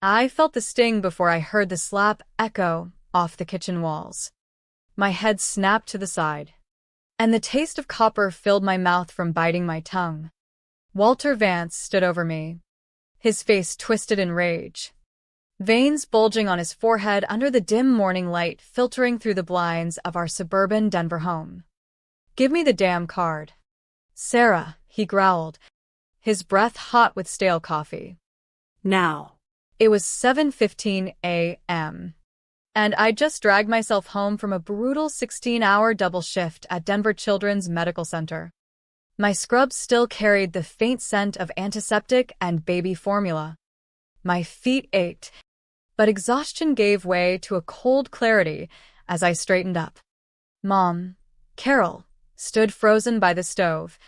I felt the sting before I heard the slap echo off the kitchen walls. My head snapped to the side, and the taste of copper filled my mouth from biting my tongue. Walter Vance stood over me, his face twisted in rage, veins bulging on his forehead under the dim morning light filtering through the blinds of our suburban Denver home. "Give me the damn card." "Sarah," he growled, his breath hot with stale coffee. "Now." It was 7:15 a.m., and I'd just dragged myself home from a brutal 16-hour double shift at Denver Children's Medical Center. My scrubs still carried the faint scent of antiseptic and baby formula. My feet ached, but exhaustion gave way to a cold clarity as I straightened up. Mom, Carol, stood frozen by the stove,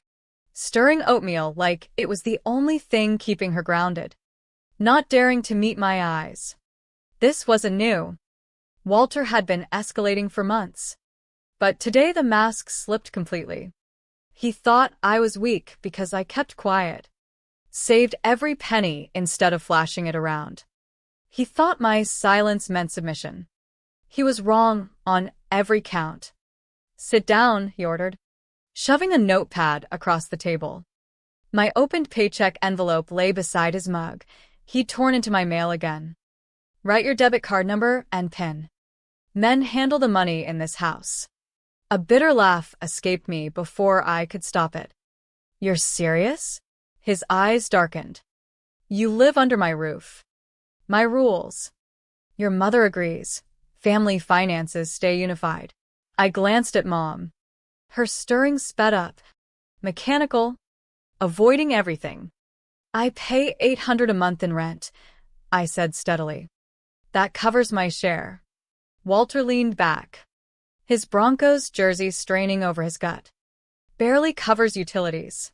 stirring oatmeal like it was the only thing keeping her grounded, not daring to meet my eyes. This wasn't new. Walter had been escalating for months. But today the mask slipped completely. He thought I was weak because I kept quiet, saved every penny instead of flashing it around. He thought my silence meant submission. He was wrong on every count. "Sit down," he ordered, shoving a notepad across the table. My opened paycheck envelope lay beside his mug. He'd torn into my mail again. "Write your debit card number and PIN. Men handle the money in this house." A bitter laugh escaped me before I could stop it. "You're serious?" His eyes darkened. "You live under my roof. My rules. Your mother agrees. Family finances stay unified." I glanced at Mom. Her stirring sped up, mechanical, avoiding everything. "I pay $800 a month in rent," I said steadily. "That covers my share." Walter leaned back, his Broncos jersey straining over his gut. "Barely covers utilities.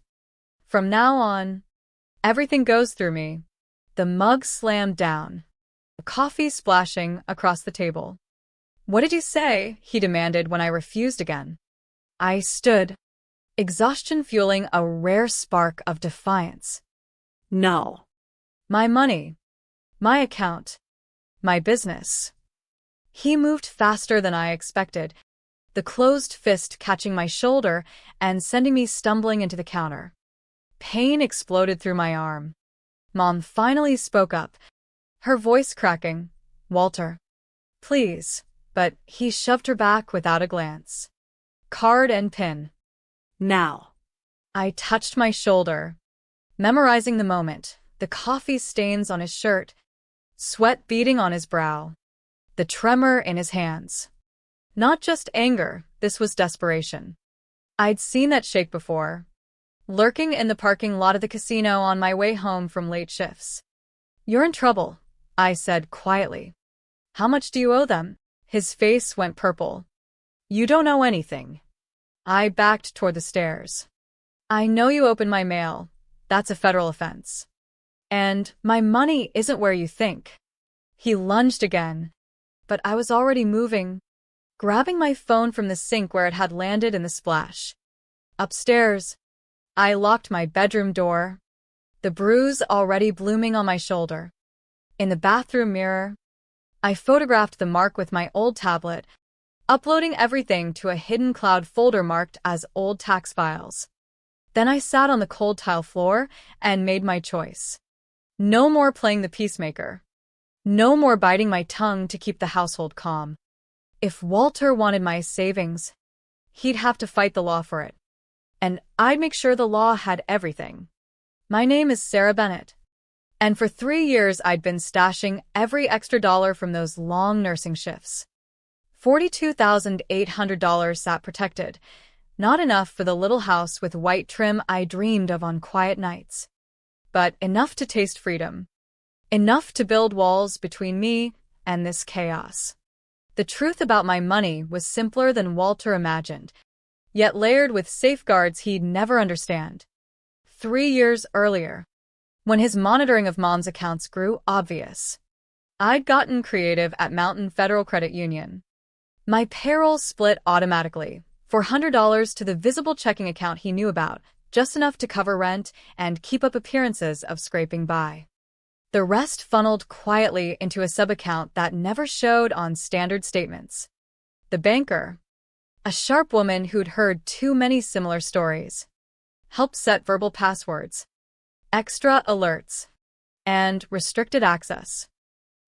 From now on, everything goes through me." The mug slammed down, coffee splashing across the table. "What did you say?" he demanded when I refused again. I stood, exhaustion fueling a rare spark of defiance. "No." "My money. My account. My business." He moved faster than I expected, the closed fist catching my shoulder and sending me stumbling into the counter. Pain exploded through my arm. Mom finally spoke up, her voice cracking. "Walter, please," but he shoved her back without a glance. "Card and PIN." "Now." I touched my shoulder, memorizing the moment, the coffee stains on his shirt, sweat beading on his brow, the tremor in his hands. Not just anger, this was desperation. I'd seen that shake before, lurking in the parking lot of the casino on my way home from late shifts. "You're in trouble," I said quietly. "How much do you owe them?" His face went purple. "You don't owe anything." I backed toward the stairs. "I know you opened my mail. That's a federal offense. And my money isn't where you think." He lunged again, but I was already moving, grabbing my phone from the sink where it had landed in the splash. Upstairs, I locked my bedroom door, the bruise already blooming on my shoulder. In the bathroom mirror, I photographed the mark with my old tablet, uploading everything to a hidden cloud folder marked as old tax files. Then I sat on the cold tile floor and made my choice. No more playing the peacemaker. No more biting my tongue to keep the household calm. If Walter wanted my savings, he'd have to fight the law for it. And I'd make sure the law had everything. My name is Sarah Bennett. And for 3 years I'd been stashing every extra dollar from those long nursing shifts. $42,800 sat protected, not enough for the little house with white trim I dreamed of on quiet nights, but enough to taste freedom. Enough to build walls between me and this chaos. The truth about my money was simpler than Walter imagined, yet layered with safeguards he'd never understand. 3 years earlier, when his monitoring of Mom's accounts grew obvious, I'd gotten creative at Mountain Federal Credit Union. My payroll split automatically, $400 to the visible checking account he knew about, just enough to cover rent and keep up appearances of scraping by. The rest funneled quietly into a sub-account that never showed on standard statements. The banker, a sharp woman who'd heard too many similar stories, helped set verbal passwords, extra alerts, and restricted access.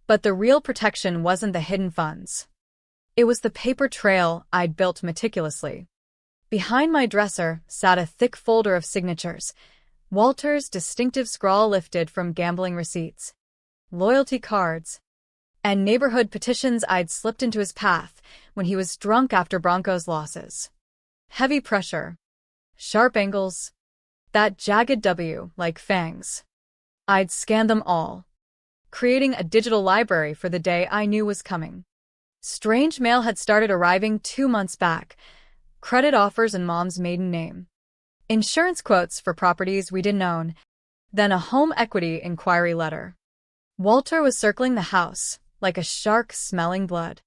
But the real protection wasn't the hidden funds. It was the paper trail I'd built meticulously. Behind my dresser sat a thick folder of signatures, Walter's distinctive scrawl lifted from gambling receipts, loyalty cards, and neighborhood petitions I'd slipped into his path when he was drunk after Broncos losses. Heavy pressure, sharp angles, that jagged W like fangs. I'd scanned them all, creating a digital library for the day I knew was coming. Strange mail had started arriving 2 months back, credit offers in Mom's maiden name, insurance quotes for properties we didn't own, then a home equity inquiry letter. Walter was circling the house, like a shark smelling blood.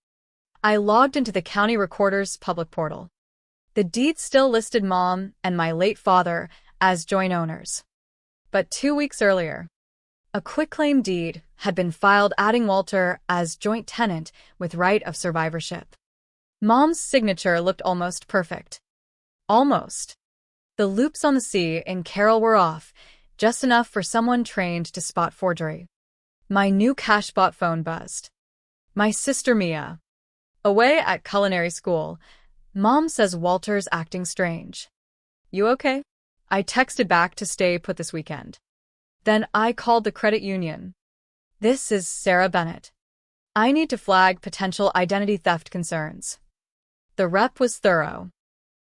I logged into the county recorder's public portal. The deed still listed Mom and my late father as joint owners. But 2 weeks earlier, a quitclaim deed had been filed adding Walter as joint tenant with right of survivorship. Mom's signature looked almost perfect. Almost. The loops on the C in Carol were off, just enough for someone trained to spot forgery. My new cash-bought phone buzzed. My sister Mia. Away at culinary school, Mom says Walter's acting strange. You okay? I texted back to stay put this weekend. Then I called the credit union. This is Sarah Bennett. I need to flag potential identity theft concerns. The rep was thorough.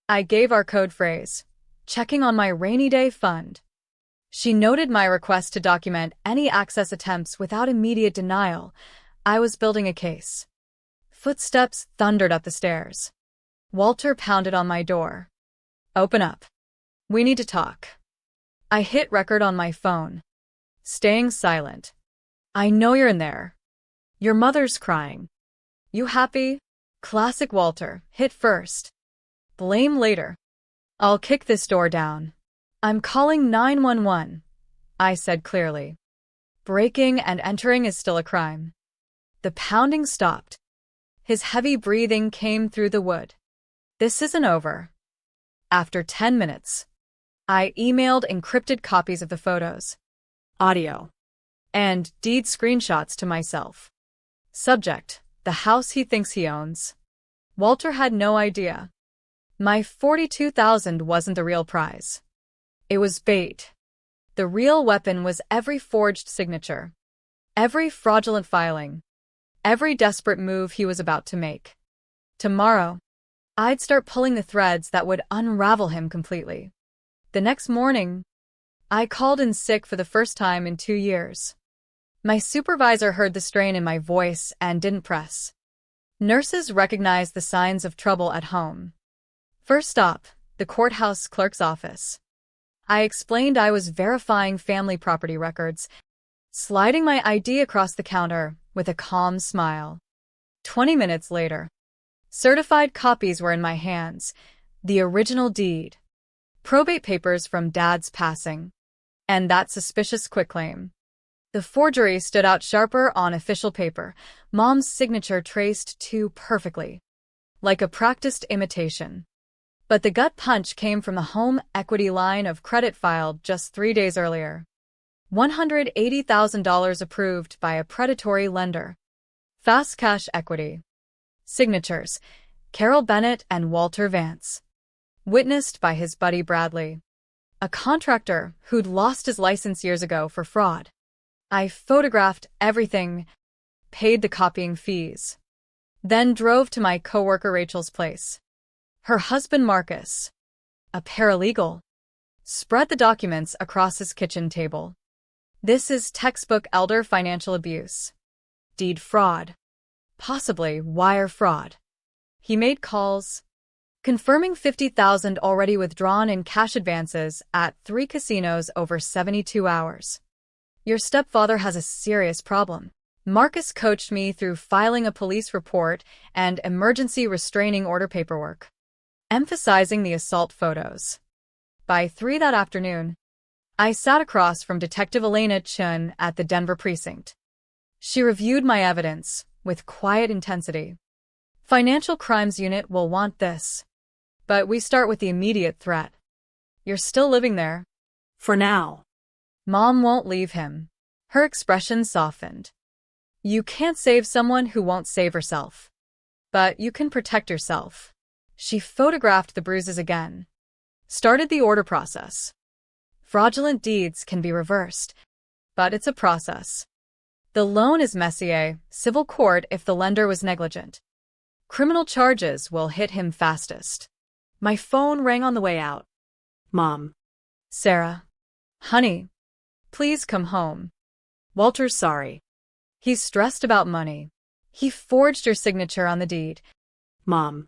I gave our code phrase, checking on my rainy day fund. She noted my request to document any access attempts without immediate denial. I was building a case. Footsteps thundered up the stairs. Walter pounded on my door. Open up. We need to talk. I hit record on my phone, staying silent. I know you're in there. Your mother's crying. You happy? Classic Walter, hit first. Blame later. I'll kick this door down. I'm calling 911, I said clearly. Breaking and entering is still a crime. The pounding stopped. His heavy breathing came through the wood. This isn't over. After 10 minutes, I emailed encrypted copies of the photos, audio, and deed screenshots to myself. Subject, the house he thinks he owns. Walter had no idea. My $42,000 wasn't the real prize. It was bait. The real weapon was every forged signature, every fraudulent filing, every desperate move he was about to make. Tomorrow, I'd start pulling the threads that would unravel him completely. The next morning, I called in sick for the first time in 2 years. My supervisor heard the strain in my voice and didn't press. Nurses recognized the signs of trouble at home. First stop, the courthouse clerk's office. I explained I was verifying family property records, sliding my ID across the counter with a calm smile. 20 minutes later, certified copies were in my hands, the original deed, probate papers from Dad's passing, and that suspicious quitclaim. The forgery stood out sharper on official paper, Mom's signature traced too perfectly, like a practiced imitation. But the gut punch came from the home equity line of credit filed just 3 days earlier. $180,000 approved by a predatory lender. Fast cash equity. Signatures, Carol Bennett and Walter Vance. Witnessed by his buddy Bradley, a contractor who'd lost his license years ago for fraud. I photographed everything, paid the copying fees, then drove to my coworker Rachel's place. Her husband Marcus, a paralegal, spread the documents across his kitchen table. This is textbook elder financial abuse. Deed fraud. Possibly wire fraud. He made calls, confirming $50,000 already withdrawn in cash advances at 3 casinos over 72 hours. Your stepfather has a serious problem. Marcus coached me through filing a police report and emergency restraining order paperwork, emphasizing the assault photos. By 3 that afternoon, I sat across from Detective Elena Chun at the Denver precinct. She reviewed my evidence with quiet intensity. Financial Crimes Unit will want this. But we start with the immediate threat. You're still living there. For now. Mom won't leave him. Her expression softened. You can't save someone who won't save herself. But you can protect yourself. She photographed the bruises again. Started the order process. Fraudulent deeds can be reversed, but it's a process. The loan is messier, civil court if the lender was negligent. Criminal charges will hit him fastest. My phone rang on the way out. Mom. Sarah. Honey. Please come home. Walter's sorry. He's stressed about money. He forged your signature on the deed. Mom.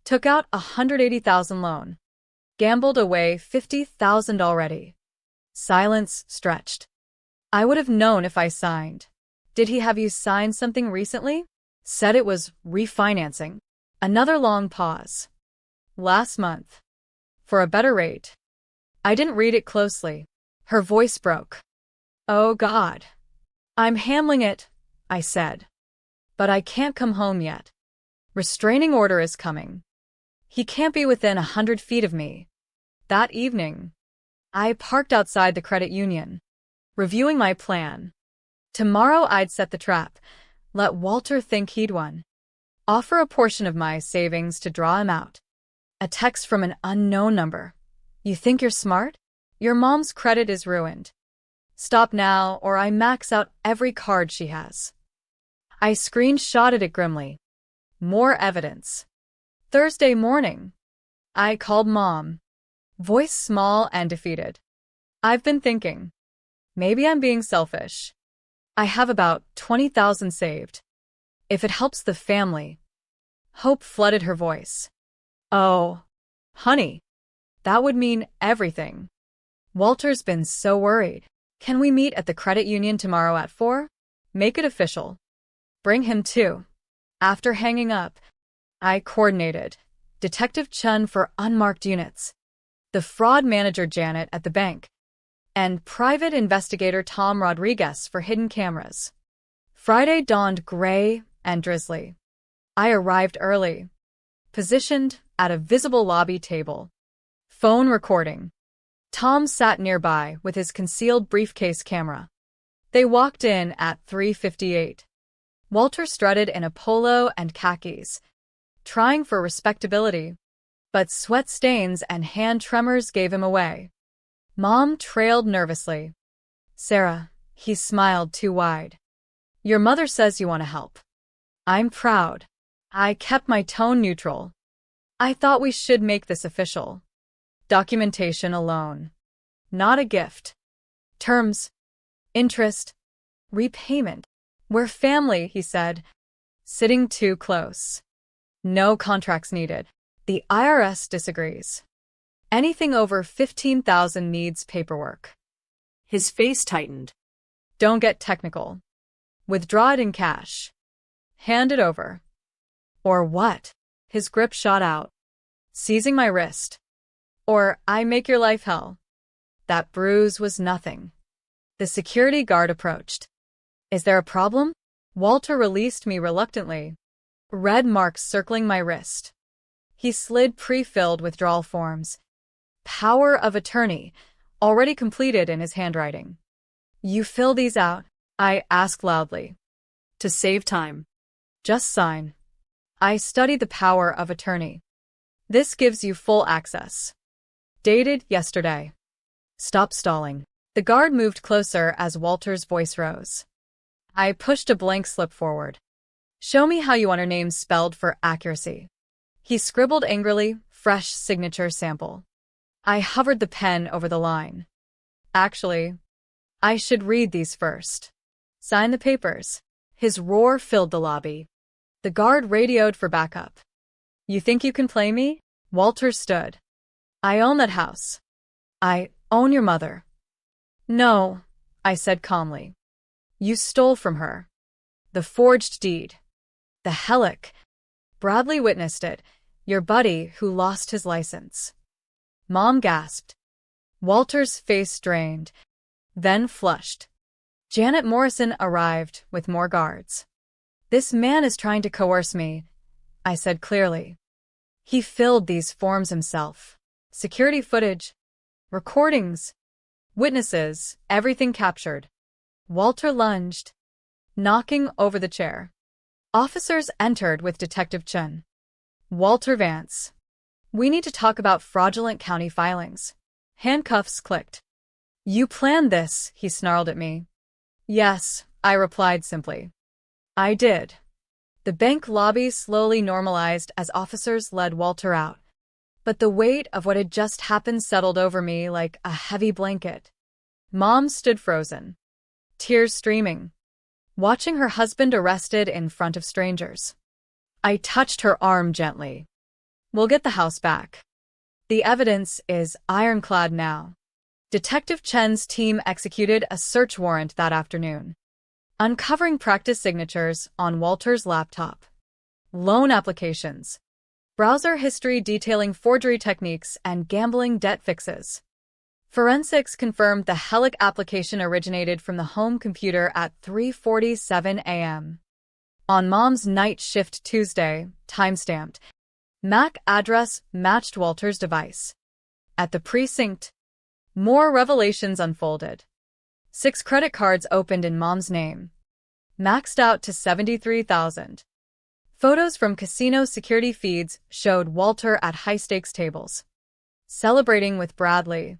Took out $180,000 loan. Gambled away $50,000 already. Silence stretched. I would have known if I signed. Did he have you sign something recently? Said it was refinancing. Another long pause. Last month. For a better rate. I didn't read it closely. Her voice broke. Oh God. I'm handling it, I said. But I can't come home yet. Restraining order is coming. He can't be within 100 feet of me. That evening, I parked outside the credit union, reviewing my plan. Tomorrow I'd set the trap, let Walter think he'd won. Offer a portion of my savings to draw him out. A text from an unknown number. You think you're smart? Your mom's credit is ruined. Stop now or I max out every card she has. I screenshotted it grimly. More evidence. Thursday morning. I called Mom. Voice small and defeated. I've been thinking. Maybe I'm being selfish. I have about 20,000 saved. If it helps the family. Hope flooded her voice. Oh, honey. That would mean everything. Walter's been so worried. Can we meet at the credit union tomorrow at 4? Make it official. Bring him too. After hanging up, I coordinated Detective Chun for unmarked units, the fraud manager Janet at the bank, and private investigator Tom Rodriguez for hidden cameras. Friday dawned gray and drizzly. I arrived early, positioned at a visible lobby table. Phone recording. Tom sat nearby with his concealed briefcase camera. They walked in at 3:58. Walter strutted in a polo and khakis, trying for respectability, but sweat stains and hand tremors gave him away. Mom trailed nervously. Sarah, he smiled too wide. Your mother says you want to help. I'm proud. I kept my tone neutral. I thought we should make this official. Documentation alone. Not a gift. Terms. Interest. Repayment. We're family, he said. Sitting too close. No contracts needed. The IRS disagrees. Anything over 15,000 needs paperwork. His face tightened. Don't get technical. Withdraw it in cash. Hand it over. Or what? His grip shot out, seizing my wrist. Or I make your life hell. That bruise was nothing. The security guard approached. Is there a problem? Walter released me reluctantly. Red marks circling my wrist. He slid pre-filled withdrawal forms. Power of attorney, already completed in his handwriting. You fill these out? I asked loudly. To save time. Just sign. I studied the power of attorney. This gives you full access. Dated yesterday. Stop stalling. The guard moved closer as Walter's voice rose. I pushed a blank slip forward. Show me how you want her name spelled for accuracy. He scribbled angrily, fresh signature sample. I hovered the pen over the line. Actually, I should read these first. Sign the papers. His roar filled the lobby. The guard radioed for backup. You think you can play me? Walter stood. I own that house. I own your mother. No, I said calmly. You stole from her. The forged deed. The Hellick. Bradley witnessed it, your buddy who lost his license. Mom gasped. Walter's face drained, then flushed. Janet Morrison arrived with more guards. "This man is trying to coerce me," I said clearly. "He filled these forms himself. Security footage, recordings, witnesses, everything captured." Walter lunged, knocking over the chair. Officers entered with Detective Chun. "Walter Vance, we need to talk about fraudulent county filings." Handcuffs clicked. "You planned this," he snarled at me. "Yes," I replied simply. "I did." The bank lobby slowly normalized as officers led Walter out. But the weight of what had just happened settled over me like a heavy blanket. Mom stood frozen, tears streaming, watching her husband arrested in front of strangers. I touched her arm gently. "We'll get the house back. The evidence is ironclad now." Detective Chen's team executed a search warrant that afternoon, uncovering practice signatures on Walter's laptop, loan applications, browser history detailing forgery techniques, and gambling debt fixes. Forensics confirmed the Helic application originated from the home computer at 3:47 a.m. on Mom's night shift Tuesday, timestamped. MAC address matched Walter's device. At the precinct, more revelations unfolded. 6 credit cards opened in Mom's name, maxed out to $73,000. Photos from casino security feeds showed Walter at high-stakes tables, celebrating with Bradley,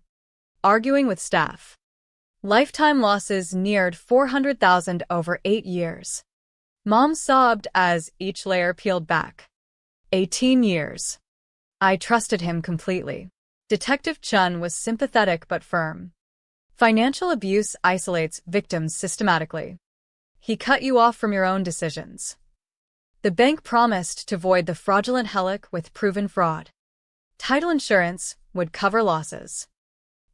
arguing with staff. Lifetime losses neared $400,000 over 8 years. Mom sobbed as each layer peeled back. 18 years. I trusted him completely. Detective Chun was sympathetic but firm. Financial abuse isolates victims systematically. He cut you off from your own decisions. The bank promised to void the fraudulent Helic with proven fraud. Title insurance would cover losses.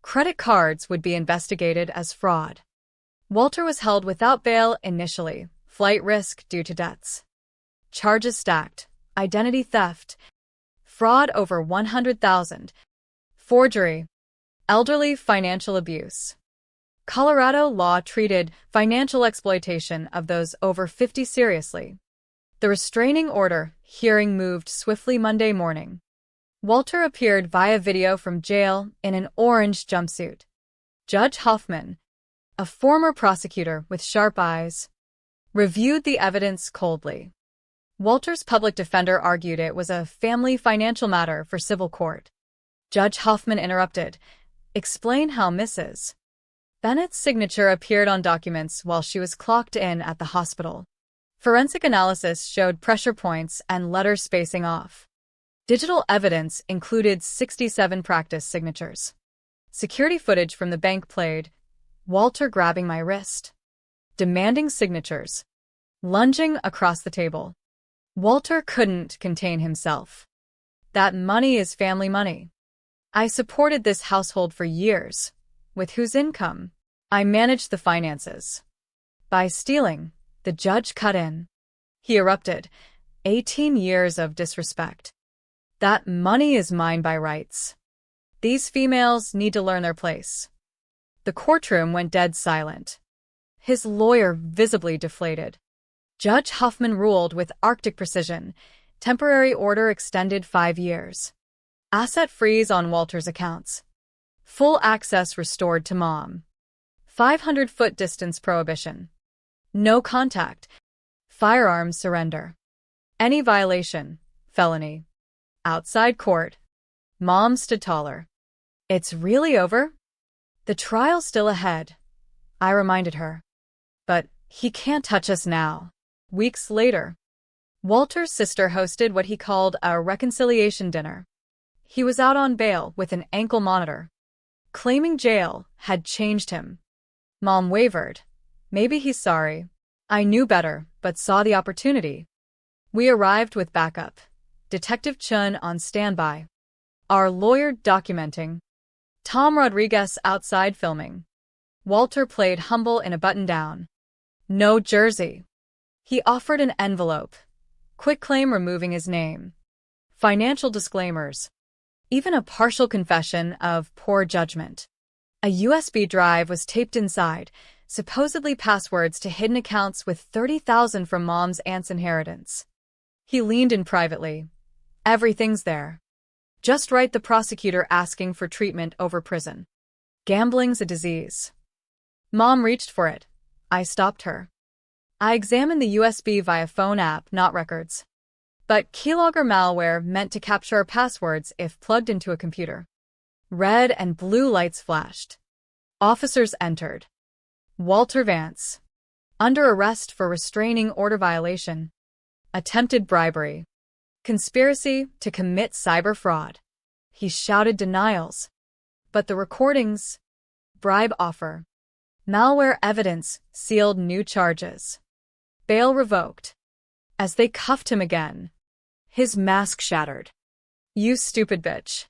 Credit cards would be investigated as fraud. Walter was held without bail initially, flight risk due to debts. Charges stacked, identity theft, fraud over $100,000, forgery, elderly financial abuse. Colorado law treated financial exploitation of those over 50 seriously. The restraining order hearing moved swiftly Monday morning. Walter appeared via video from jail in an orange jumpsuit. Judge Hoffman, a former prosecutor with sharp eyes, reviewed the evidence coldly. Walter's public defender argued it was a family financial matter for civil court. Judge Hoffman interrupted. "Explain how Mrs. Bennett's signature appeared on documents while she was clocked in at the hospital." Forensic analysis showed pressure points and letters spacing off. Digital evidence included 67 practice signatures. Security footage from the bank played, Walter grabbing my wrist, demanding signatures, lunging across the table. Walter couldn't contain himself. "That money is family money. I supported this household for years, with whose income I managed the finances. By stealing," the judge cut in. He erupted. 18 years of disrespect. "That money is mine by rights. These females need to learn their place." The courtroom went dead silent. His lawyer visibly deflated. Judge Huffman ruled with Arctic precision. Temporary order extended 5 years. Asset freeze on Walter's accounts. Full access restored to Mom. 500-foot distance prohibition. No contact. Firearms surrender. Any violation, felony. Outside court. Mom stood taller. "It's really over?" "The trial's still ahead," I reminded her. "But he can't touch us now." Weeks later, Walter's sister hosted what he called a reconciliation dinner. He was out on bail with an ankle monitor, claiming jail had changed him. Mom wavered. "Maybe he's sorry." I knew better, but saw the opportunity. We arrived with backup. Detective Chun on standby. Our lawyer documenting. Tom Rodriguez outside filming. Walter played humble in a button-down. No jersey. He offered an envelope. Quitclaim removing his name. Financial disclaimers. Even a partial confession of poor judgment. A USB drive was taped inside, supposedly passwords to hidden accounts with $30,000 from Mom's aunt's inheritance. He leaned in privately. Everything's there. Just write the prosecutor asking for treatment over prison. Gambling's a disease. Mom reached for it. I stopped her. I examined the USB via phone app, not records. But keylogger malware meant to capture passwords if plugged into a computer. Red and blue lights flashed. Officers entered. Walter Vance. Under arrest for restraining order violation. Attempted bribery. Conspiracy to commit cyber fraud. He shouted denials. But the recordings. Bribe offer. Malware evidence sealed new charges. Bail revoked. As they cuffed him again, his mask shattered. You stupid bitch.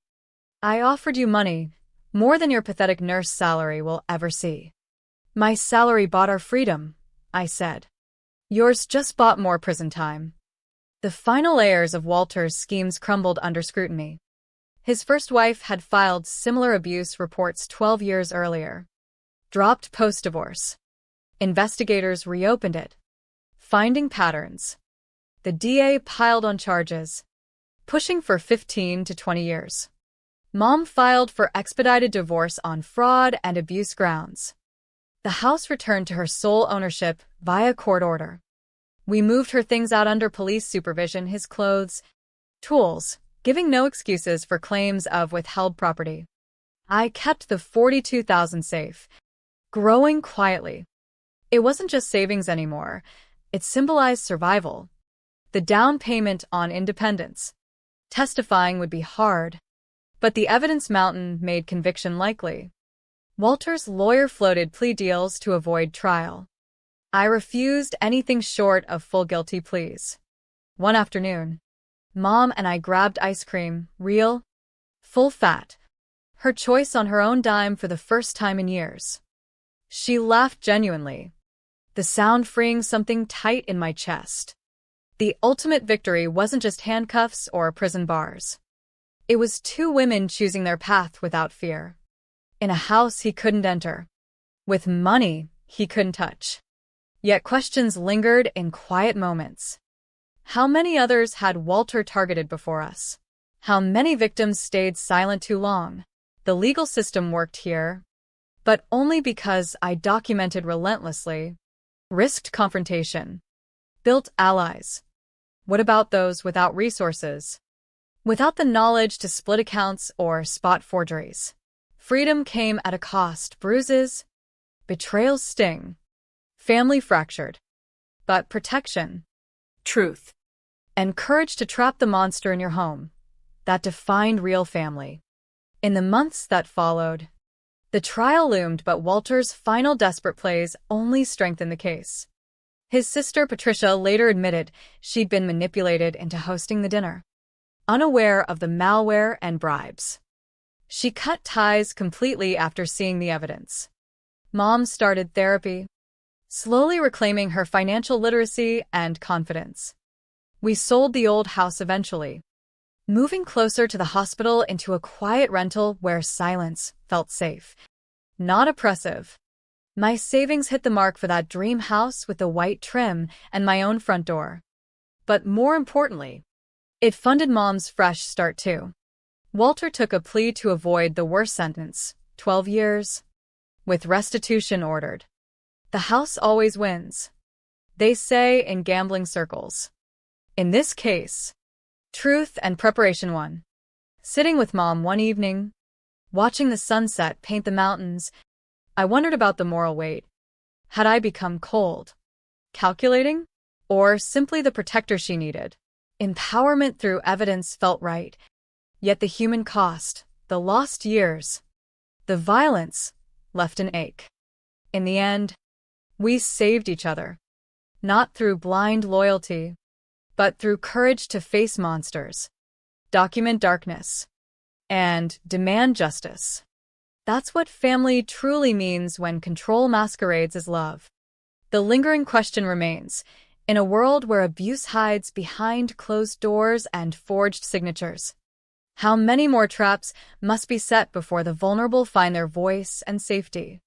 I offered you money, more than your pathetic nurse salary will ever see. My salary bought our freedom, I said. Yours just bought more prison time. The final layers of Walter's schemes crumbled under scrutiny. His first wife had filed similar abuse reports 12 years earlier. Dropped post-divorce. Investigators reopened it. Finding patterns. The DA piled on charges, pushing for 15 to 20 years. Mom filed for expedited divorce on fraud and abuse grounds. The house returned to her sole ownership via court order. We moved her things out under police supervision, his clothes, tools, giving no excuses for claims of withheld property. I kept the $42,000 safe, growing quietly. It wasn't just savings anymore. It symbolized survival. The down payment on independence. Testifying would be hard, but the evidence mountain made conviction likely. Walter's lawyer floated plea deals to avoid trial. I refused anything short of full guilty pleas. One afternoon, Mom and I grabbed ice cream, real, full fat. Her choice on her own dime for the first time in years. She laughed genuinely, the sound freeing something tight in my chest. The ultimate victory wasn't just handcuffs or prison bars. It was two women choosing their path without fear. In a house he couldn't enter. With money he couldn't touch. Yet questions lingered in quiet moments. How many others had Walter targeted before us? How many victims stayed silent too long? The legal system worked here, but only because I documented relentlessly, risked confrontation, built allies. What about those without resources? Without the knowledge to split accounts or spot forgeries? Freedom came at a cost, bruises, betrayal's sting, family fractured. But protection, Truth. and courage to trap the monster in your home, that defined real family. In the months that followed, the trial loomed, but Walter's final desperate plays only strengthened the case. His sister Patricia later admitted she'd been manipulated into hosting the dinner, unaware of the malware and bribes. She cut ties completely after seeing the evidence. Mom started therapy, slowly reclaiming her financial literacy and confidence. We sold the old house eventually, moving closer to the hospital into a quiet rental where silence felt safe, not oppressive. My savings hit the mark for that dream house with the white trim and my own front door. But more importantly, it funded Mom's fresh start too. Walter took a plea to avoid the worst sentence, 12 years, with restitution ordered. The house always wins, they say in gambling circles. In this case, truth and preparation won. Sitting with Mom one evening, watching the sunset paint the mountains, I wondered about the moral weight. Had I become cold, calculating, or simply the protector she needed? Empowerment through evidence felt right, yet the human cost, the lost years, the violence, left an ache. In the end, we saved each other, not through blind loyalty, but through courage to face monsters, document darkness, and demand justice. That's what family truly means when control masquerades as love. The lingering question remains, in a world where abuse hides behind closed doors and forged signatures, How many more traps must be set before the vulnerable find their voice and safety?